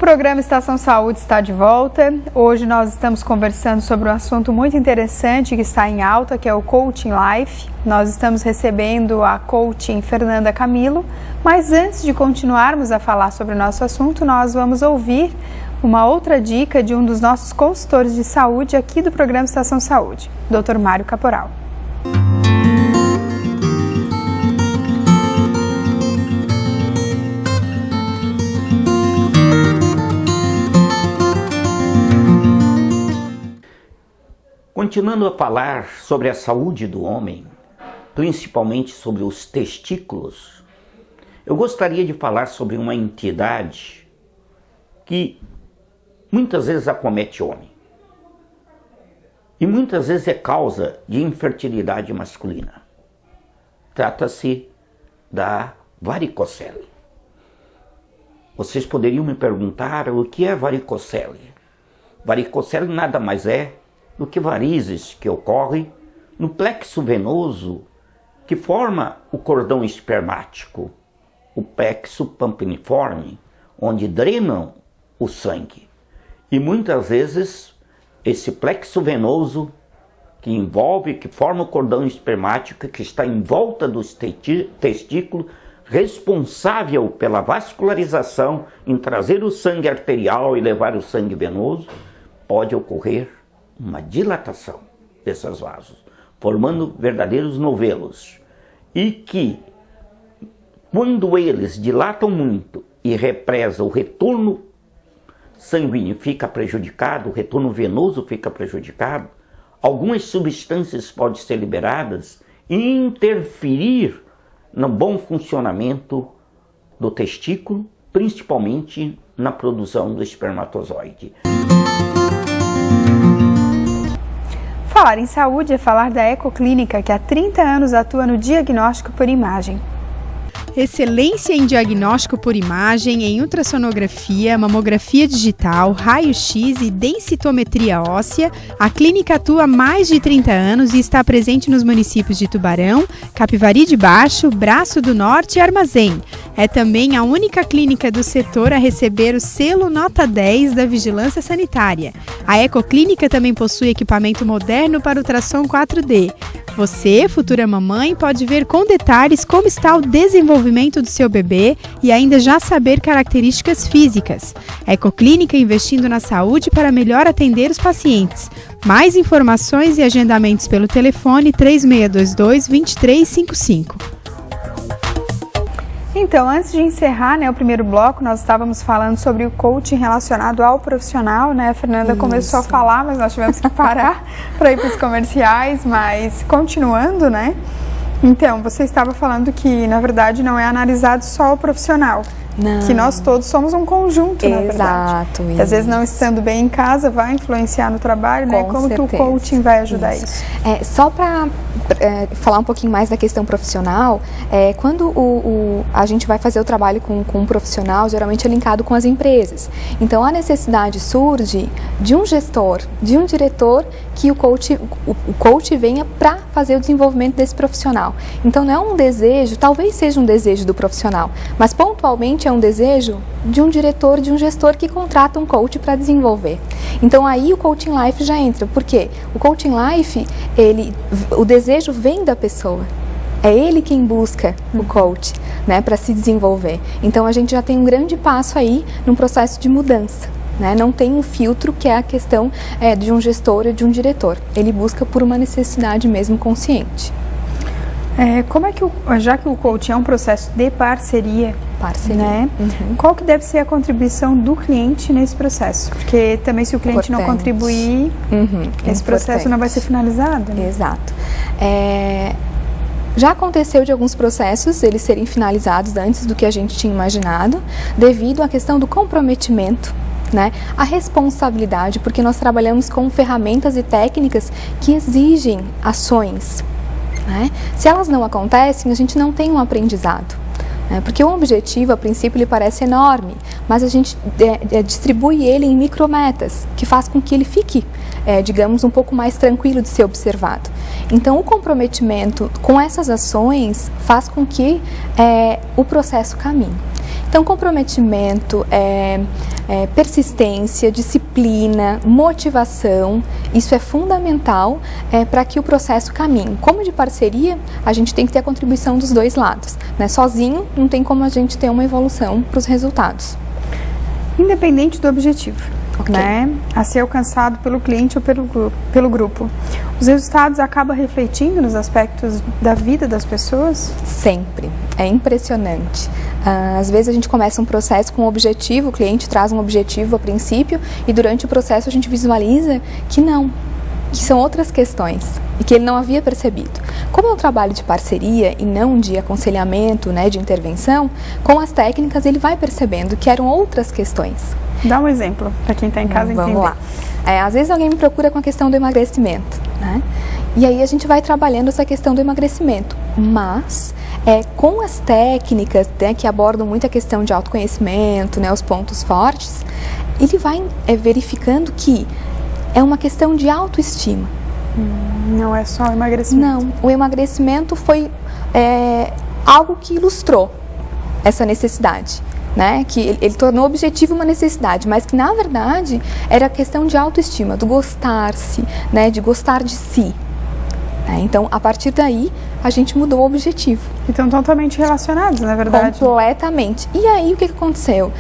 programa Estação Saúde está de volta. Hoje nós estamos conversando sobre um assunto muito interessante que está em alta, que é o Coaching Life. Nós estamos recebendo a coaching Fernanda Camilo, mas antes de continuarmos a falar sobre o nosso assunto, nós vamos ouvir uma outra dica de um dos nossos consultores de saúde aqui do programa Estação Saúde, Dr. Mário Caporal. Continuando a falar sobre a saúde do homem, principalmente sobre os testículos, eu gostaria de falar sobre uma entidade que muitas vezes acomete o homem e muitas vezes é causa de infertilidade masculina. Trata-se da varicocele. Vocês poderiam me perguntar o que é varicocele? Varicocele nada mais é do que varizes que ocorrem no plexo venoso que forma o cordão espermático, o plexo pampiniforme, onde drenam o sangue. E muitas vezes esse plexo venoso que envolve, que forma o cordão espermático, que está em volta do testículo, responsável pela vascularização em trazer o sangue arterial e levar o sangue venoso, pode ocorrer uma dilatação desses vasos, formando verdadeiros novelos, e que, quando eles dilatam muito e represa o retorno sanguíneo fica prejudicado, o retorno venoso fica prejudicado, algumas substâncias podem ser liberadas e interferir no bom funcionamento do testículo, principalmente na produção do espermatozoide. Falar em saúde é falar da Ecoclínica, que há 30 anos atua no diagnóstico por imagem. Excelência em diagnóstico por imagem, em ultrassonografia, mamografia digital, raio-x e densitometria óssea, a clínica atua há mais de 30 anos e está presente nos municípios de Tubarão, Capivari de Baixo, Braço do Norte e Armazém. É também a única clínica do setor a receber o selo Nota 10 da Vigilância Sanitária. A Ecoclínica também possui equipamento moderno para ultrassom 4D. Você, futura mamãe, pode ver com detalhes como está o desenvolvimento do seu bebê e ainda já saber características físicas. Ecoclínica investindo na saúde para melhor atender os pacientes. Mais informações e agendamentos pelo telefone 3622-2355. Então, antes de encerrar, o primeiro bloco, nós estávamos falando sobre o coaching relacionado ao profissional, A Fernanda começou a falar, mas nós tivemos que parar para ir para os comerciais, mas continuando, Então, você estava falando que, na verdade, não é analisado só o profissional. Não. Que nós todos somos um conjunto, na verdade. Exato. Que às vezes não estando bem em casa vai influenciar no trabalho, Como que o coaching vai ajudar isso? Só para falar um pouquinho mais da questão profissional, quando a gente vai fazer o trabalho com um profissional, geralmente é linkado com as empresas. Então, a necessidade surge de um gestor, de um diretor, que o coach venha para fazer o desenvolvimento desse profissional. Então, não é um desejo, talvez seja um desejo do profissional, mas pontualmente é um desejo de um diretor, de um gestor que contrata um coach para desenvolver. Então, aí o Coaching Life já entra. Por quê? O Coaching Life, o desejo vem da pessoa. É ele quem busca o coach, para se desenvolver. Então, a gente já tem um grande passo aí num processo de mudança. Não tem um filtro, que é a questão de um gestor e de um diretor. Ele busca por uma necessidade mesmo consciente. Como é que, já que o coaching é um processo de parceria, qual que deve ser a contribuição do cliente nesse processo? Porque também, se o cliente não contribuir, esse processo não vai ser finalizado. Exato. Já aconteceu de alguns processos eles serem finalizados antes do que a gente tinha imaginado, devido à questão do comprometimento, a responsabilidade, porque nós trabalhamos com ferramentas e técnicas que exigem ações. Se elas não acontecem, a gente não tem um aprendizado. Porque o objetivo, a princípio, ele parece enorme, mas a gente distribui ele em micrometas, que faz com que ele fique, digamos, um pouco mais tranquilo de ser observado. Então, o comprometimento com essas ações faz com que o processo caminhe. Então, comprometimento, persistência, disciplina, motivação. Isso é fundamental para que o processo caminhe. Como de parceria, a gente tem que ter a contribuição dos dois lados, né? Sozinho não tem como a gente ter uma evolução para os resultados. Independente do objetivo, Ok. né, a ser alcançado pelo cliente ou pelo grupo, os resultados acabam refletindo nos aspectos da vida das pessoas? Sempre. É impressionante. Às vezes a gente começa um processo com um objetivo, o cliente traz um objetivo a princípio e durante o processo a gente visualiza que não, que são outras questões e que ele não havia percebido. Como é um trabalho de parceria e não de aconselhamento, né, de intervenção, com as técnicas ele vai percebendo que eram outras questões. Dá um exemplo para quem está em casa entender. Vamos lá. Às vezes alguém me procura com a questão do emagrecimento, né? E aí a gente vai trabalhando essa questão do emagrecimento, mas com as técnicas, né, que abordam muito a questão de autoconhecimento, né, os pontos fortes, ele vai verificando que é uma questão de autoestima. Não é só o emagrecimento. Não, o emagrecimento foi algo que ilustrou essa necessidade, né? Que ele tornou objetivo uma necessidade, mas que na verdade era questão de autoestima, do gostar-se, né? De gostar de si. Então, a partir daí, a gente mudou o objetivo. Então, totalmente relacionados, na verdade. Completamente. E aí, o que aconteceu?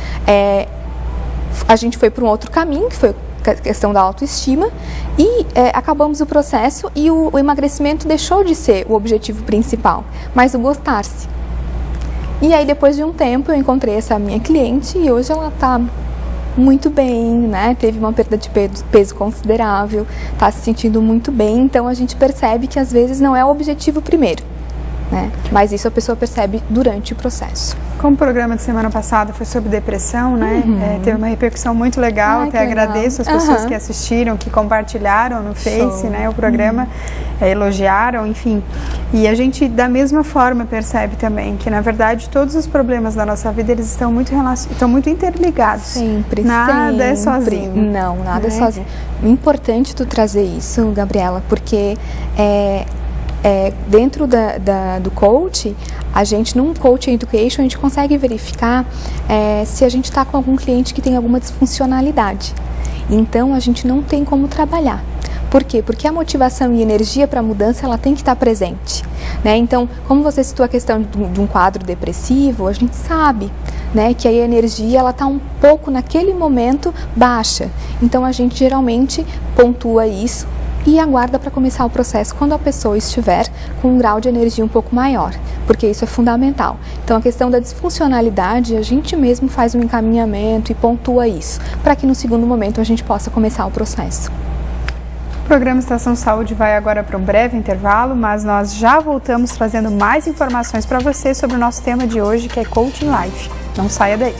A gente foi para um outro caminho, que foi a questão da autoestima, e acabamos o processo e o emagrecimento deixou de ser o objetivo principal, mas o gostar-se. E aí, depois de um tempo, eu encontrei essa minha cliente e hoje ela está muito bem, né? Teve uma perda de peso considerável, está se sentindo muito bem. Então, a gente percebe que às vezes não é o objetivo primeiro, né? Mas isso a pessoa percebe durante o processo. Como o programa de semana passada foi sobre depressão, né? Teve uma repercussão muito legal. Até agradeço as pessoas que assistiram, que compartilharam no Face, né? O programa, elogiaram, enfim. E a gente, da mesma forma, percebe também que, na verdade, todos os problemas da nossa vida, eles estão muito interligados. Sempre, nada é sozinho. Não, nada é sozinho. Importante tu trazer isso, Gabriela, porque dentro do coach, a gente, num Coaching Education, a gente consegue verificar se a gente está com algum cliente que tem alguma disfuncionalidade. Então, a gente não tem como trabalhar. Por quê? Porque a motivação e energia para a mudança, ela tem que estar presente, né? Então, como você citou a questão de um quadro depressivo, a gente sabe, né, que a energia ela está um pouco, naquele momento, baixa. Então, a gente geralmente pontua isso e aguarda para começar o processo quando a pessoa estiver com um grau de energia um pouco maior, porque isso é fundamental. Então, a questão da disfuncionalidade, a gente mesmo faz um encaminhamento e pontua isso, para que no segundo momento a gente possa começar o processo. O programa Estação Saúde vai agora para um breve intervalo, mas nós já voltamos trazendo mais informações para você sobre o nosso tema de hoje, que é Coaching Life. Não saia daí.